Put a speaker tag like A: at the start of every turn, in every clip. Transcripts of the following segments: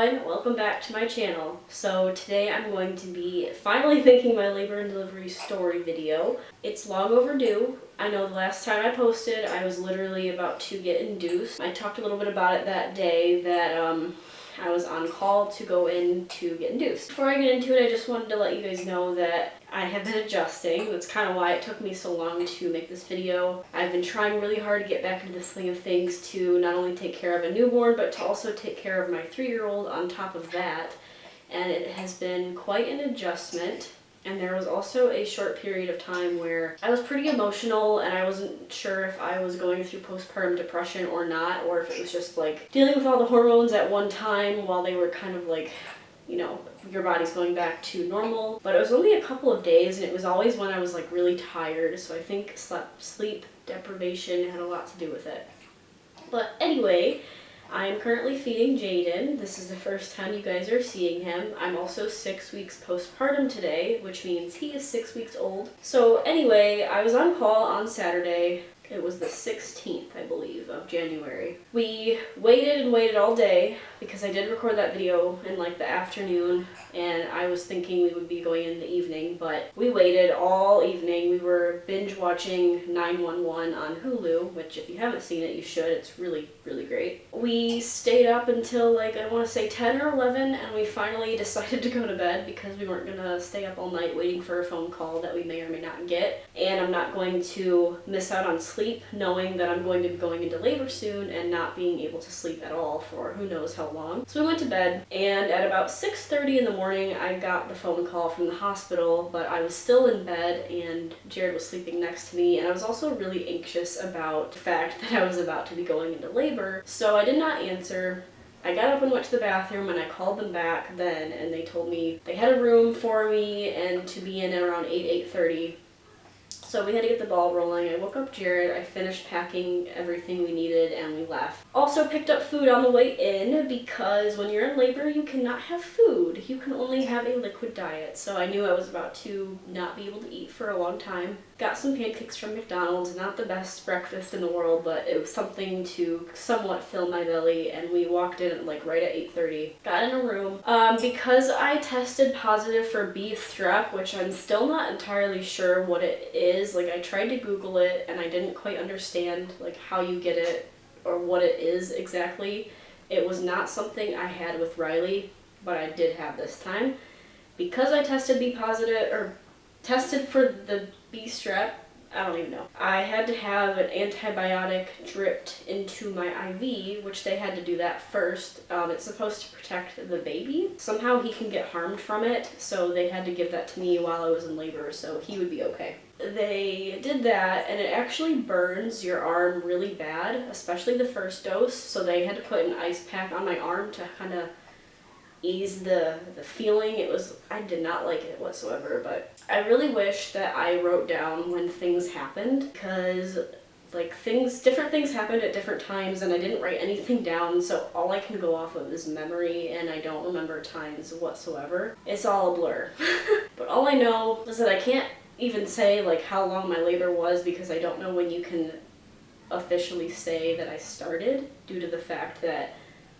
A: everyone, welcome back to my channel. So today I'm going to be finally making my labor and delivery story video. It's long overdue. I know the last time I posted I was literally about to get induced. I talked a little bit about it that day that I was on call to go in to get induced. Before I get into it, I just wanted to let you guys know that I have been adjusting. That's kind of why it took me so long to make this video. I've been trying really hard to get back into the swing of things to not only take care of a newborn, but to also take care of my 3-year-old on top of that. And it has been quite an adjustment. And there was also a short period of time where I was pretty emotional and I wasn't sure if I was going through postpartum depression or not, or if it was just like dealing with all the hormones at one time while they were kind of like, you know, your body's going back to normal. But it was only a couple of days, and it was always when I was like really tired. So I think sleep deprivation had a lot to do with it. But anyway, I am currently feeding Jaden. This is the first time you guys are seeing him. I'm also 6 weeks postpartum today, which means he is 6 weeks old. So anyway, I was on call on Saturday. It was the 16th, I believe, of January. We waited and waited all day because I did record that video in like the afternoon, and I was thinking we would be going in the evening, but we waited all evening. We were binge watching 911 on Hulu, which if you haven't seen it, you should. It's really, really great. We stayed up until like, I want to say 10 or 11, and we finally decided to go to bed because we weren't gonna stay up all night waiting for a phone call that we may or may not get. And I'm not going to miss out on sleep knowing that I'm going to be going into labor soon and not being able to sleep at all for who knows how long. So we went to bed, and at about 6:30 in the morning I got the phone call from the hospital, but I was still in bed and Jared was sleeping next to me, and I was also really anxious about the fact that I was about to be going into labor, so I did not answer. I got up and went to the bathroom, and I called them back then, and they told me they had a room for me and to be in at around 8:30. So we had to get the ball rolling. I woke up Jared, I finished packing everything we needed, and we left. Also picked up food on the way in because when you're in labor, you cannot have food. You can only have a liquid diet. So I knew I was about to not be able to eat for a long time. Got some pancakes from McDonald's, not the best breakfast in the world, but it was something to somewhat fill my belly, and we walked in at like right at 8:30. Got in a room. Because I tested positive for B strep, which I'm still not entirely sure what it is. Like I tried to Google it and I didn't quite understand like how you get it or what it is exactly. It was not something I had with Riley, but I did have this time. Because I tested B positive or tested for the B strep, I don't even know. I had to have an antibiotic dripped into my IV, which they had to do that first. It's supposed to protect the baby. Somehow he can get harmed from it, so they had to give that to me while I was in labor, so he would be okay. They did that, and it actually burns your arm really bad, especially the first dose, so they had to put an ice pack on my arm to kind of ease the feeling. I did not like it whatsoever, but I really wish that I wrote down when things happened, because like different things happened at different times and I didn't write anything down, so all I can go off of is memory, and I don't remember times whatsoever. It's all a blur. But all I know is that I can't even say like how long my labor was, because I don't know when you can officially say that I started, due to the fact that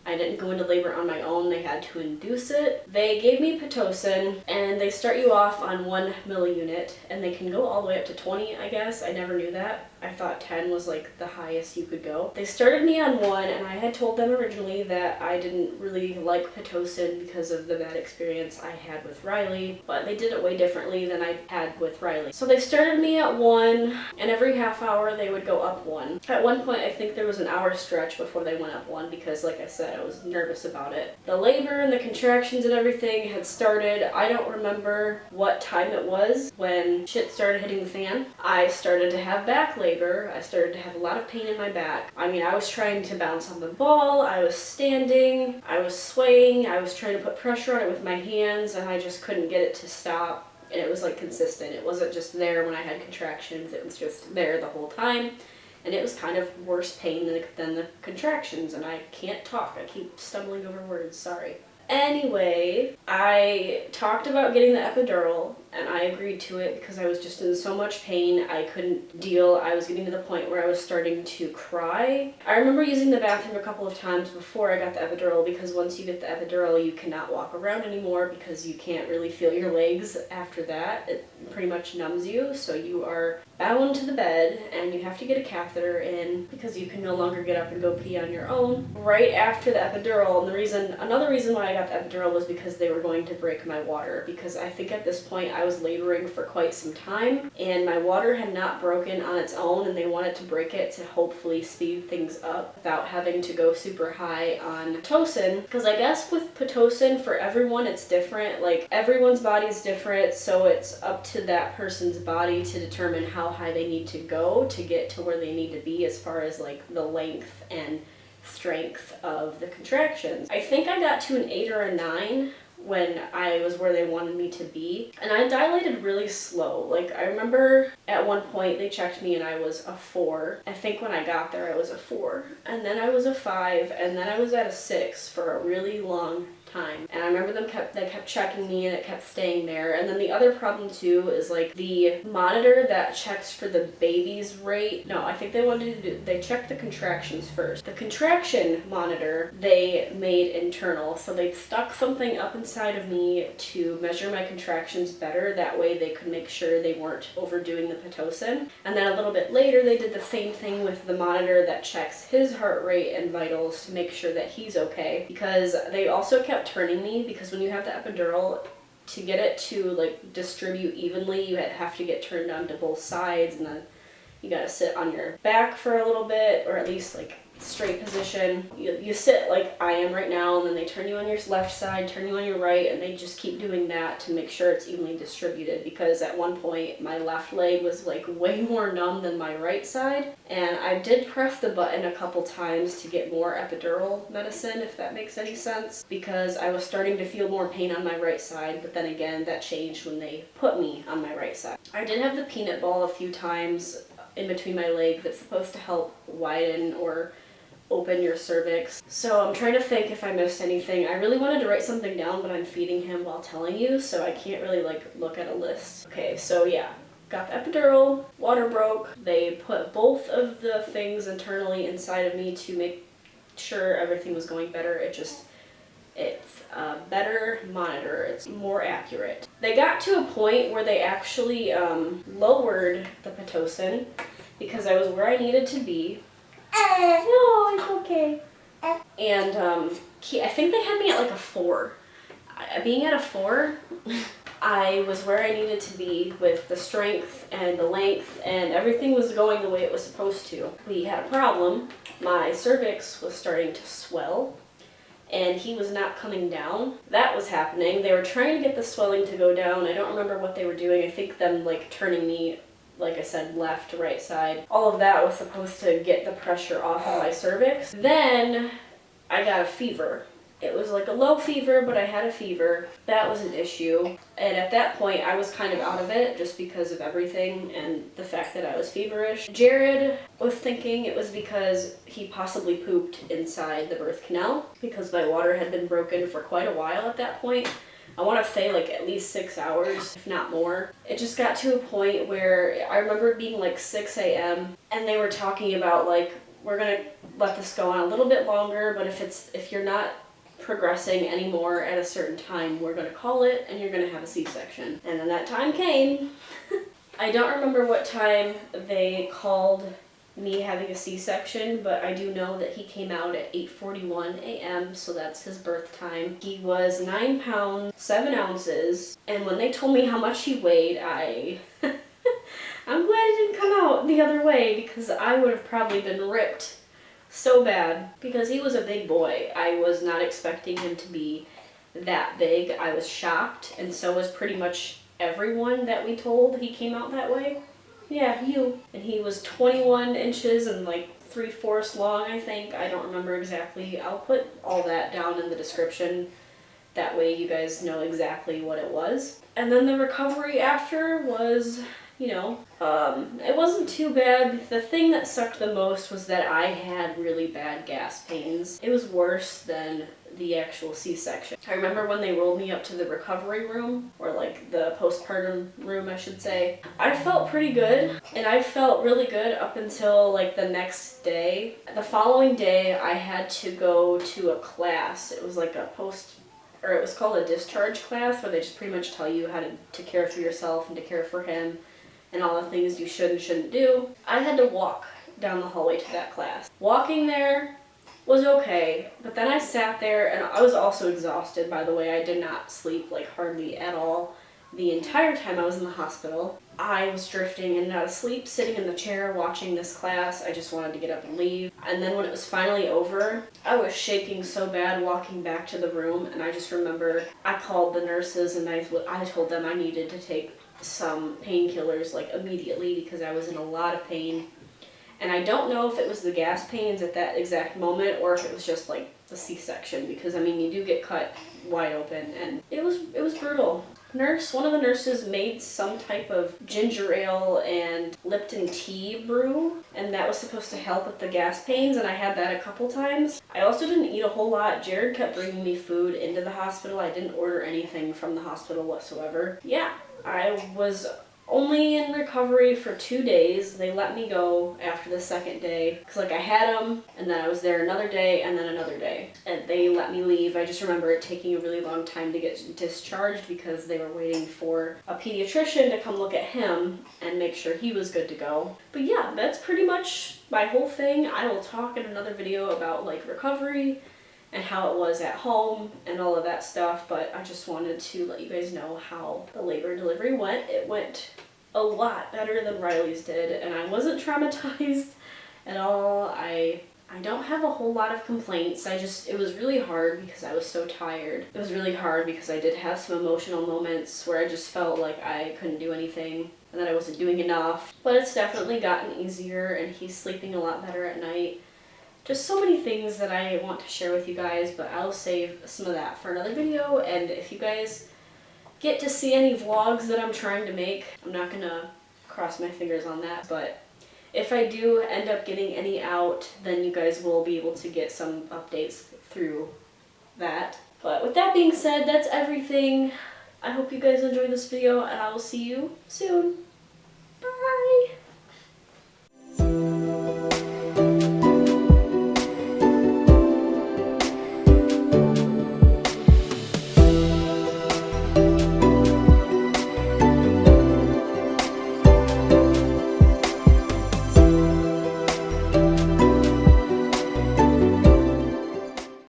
A: I didn't go into labor on my own. They had to induce it. They gave me Pitocin, and they start you off on 1 milliunit, and they can go all the way up to 20, I guess. I never knew that. I thought 10 was like the highest you could go. They started me on 1, and I had told them originally that I didn't really like Pitocin because of the bad experience I had with Riley, but they did it way differently than I had with Riley. So they started me at 1, and every half hour they would go up 1. At one point, I think there was an hour stretch before they went up 1 because, like I said, I was nervous about it. The labor and the contractions and everything had started. I don't remember what time it was when shit started hitting the fan. I started to have back labor. I started to have a lot of pain in my back. I mean, I was trying to bounce on the ball, I was standing, I was swaying, I was trying to put pressure on it with my hands, and I just couldn't get it to stop. And it was like consistent. It wasn't just there when I had contractions, it was just there the whole time. And it was kind of worse pain than the contractions, and I can't talk. I keep stumbling over words, sorry. Anyway, I talked about getting the epidural, and I agreed to it because I was just in so much pain. I couldn't deal. I was getting to the point where I was starting to cry. I remember using the bathroom a couple of times before I got the epidural, because once you get the epidural, you cannot walk around anymore because you can't really feel your legs after that. It pretty much numbs you, so you are bound to the bed and you have to get a catheter in because you can no longer get up and go pee on your own. Right after the epidural, and another reason why I got the epidural was because they were going to break my water, because I think at this point I was laboring for quite some time and my water had not broken on its own, and they wanted to break it to hopefully speed things up without having to go super high on Pitocin, because I guess with Pitocin for everyone it's different. Like everyone's body is different, so it's up to that person's body to determine how high they need to go to get to where they need to be as far as like the length and strength of the contractions. I think I got to an 8 or a 9 when I was where they wanted me to be, and I dilated really slow. Like I remember at one point they checked me and I was a 4. I think when I got there I was a 4, and then I was a 5, and then I was at a 6 for a really long time. And I remember they kept checking me and it kept staying there. And then the other problem too is like the monitor that checks for the baby's rate. No, I think they checked the contractions first. The contraction monitor they made internal, so they stuck something up inside of me to measure my contractions better. That way they could make sure they weren't overdoing the Pitocin. And then a little bit later they did the same thing with the monitor that checks his heart rate and vitals to make sure that he's okay, because they also kept turning me, because when you have the epidural, to get it to like distribute evenly, you have to get turned on to both sides, and then you gotta sit on your back for a little bit, or at least like straight position. You sit like I am right now, and then they turn you on your left side, turn you on your right, and they just keep doing that to make sure it's evenly distributed, because at one point my left leg was like way more numb than my right side, and I did press the button a couple times to get more epidural medicine, if that makes any sense, because I was starting to feel more pain on my right side, but then again that changed when they put me on my right side. I did have the peanut ball a few times in between my legs. That's supposed to help widen or open your cervix. So I'm trying to think if I missed anything. I really wanted to write something down, but I'm feeding him while telling you, so I can't really like look at a list. Okay, so yeah, got the epidural, water broke. They put both of the things internally inside of me to make sure everything was going better. It's a better monitor, it's more accurate. They got to a point where they actually lowered the Pitocin because I was where I needed to be. No, it's okay. And I think they had me at like a 4. Being at a 4, I was where I needed to be with the strength and the length, and everything was going the way it was supposed to. We had a problem. My cervix was starting to swell, and he was not coming down. That was happening. They were trying to get the swelling to go down. I don't remember what they were doing. I think them like turning me, like I said, left to right side. All of that was supposed to get the pressure off of my cervix. Then I got a fever. It was like a low fever, but I had a fever. That was an issue. And at that point, I was kind of out of it just because of everything and the fact that I was feverish. Jared was thinking it was because he possibly pooped inside the birth canal, because my water had been broken for quite a while at that point. I want to say like at least 6 hours, if not more. It just got to a point where I remember it being like 6 a.m. and they were talking about like, we're gonna let this go on a little bit longer, but if you're not progressing anymore at a certain time, we're gonna call it and you're gonna have a C-section. And then that time came. I don't remember what time they called me having a C-section, but I do know that he came out at 8:41 a.m., so that's his birth time. He was 9 pounds, 7 ounces, and when they told me how much he weighed, I'm glad it didn't come out the other way, because I would have probably been ripped so bad, because he was a big boy. I was not expecting him to be that big. I was shocked, and so was pretty much everyone that we told he came out that way. Yeah, you. And he was 21 inches and like 3/4 long, I think. I don't remember exactly. I'll put all that down in the description. That way you guys know exactly what it was. And then the recovery after was, it wasn't too bad. The thing that sucked the most was that I had really bad gas pains. It was worse than the actual C-section. I remember when they rolled me up to the recovery room, or like the postpartum room I should say, I felt pretty good, and I felt really good up until like the next day. The following day I had to go to a class. It was like a it was called a discharge class, where they just pretty much tell you how to care for yourself and to care for him and all the things you should and shouldn't do. I had to walk down the hallway to that class. Walking there was okay, but then I sat there and I was also exhausted, by the way. I did not sleep like hardly at all the entire time I was in the hospital. I was drifting in and out of sleep, sitting in the chair watching this class. I just wanted to get up and leave. And then when it was finally over, I was shaking so bad walking back to the room, and I just remember I called the nurses and I told them I needed to take some painkillers like immediately because I was in a lot of pain. And I don't know if it was the gas pains at that exact moment or if it was just like the C-section, because I mean you do get cut wide open, and it was brutal. One of the nurses made some type of ginger ale and Lipton tea brew, and that was supposed to help with the gas pains, and I had that a couple times. I also didn't eat a whole lot. Jared kept bringing me food into the hospital. I didn't order anything from the hospital whatsoever. Yeah, I was only in recovery for 2 days. They let me go after the second day because like I had them, and then I was there another day and then another day, and they let me leave. I just remember it taking a really long time to get discharged because they were waiting for a pediatrician to come look at him and make sure he was good to go. But yeah, that's pretty much my whole thing. I will talk in another video about like recovery and how it was at home and all of that stuff, but I just wanted to let you guys know how the labor and delivery went. It went a lot better than Riley's did, and I wasn't traumatized at all. I don't have a whole lot of complaints. It was really hard because I was so tired. It was really hard because I did have some emotional moments where I just felt like I couldn't do anything and that I wasn't doing enough, but it's definitely gotten easier, and he's sleeping a lot better at night. Just so many things that I want to share with you guys, but I'll save some of that for another video. And if you guys get to see any vlogs that I'm trying to make, I'm not gonna cross my fingers on that, but if I do end up getting any out, then you guys will be able to get some updates through that. But with that being said, that's everything. I hope you guys enjoyed this video, and I will see you soon. Bye!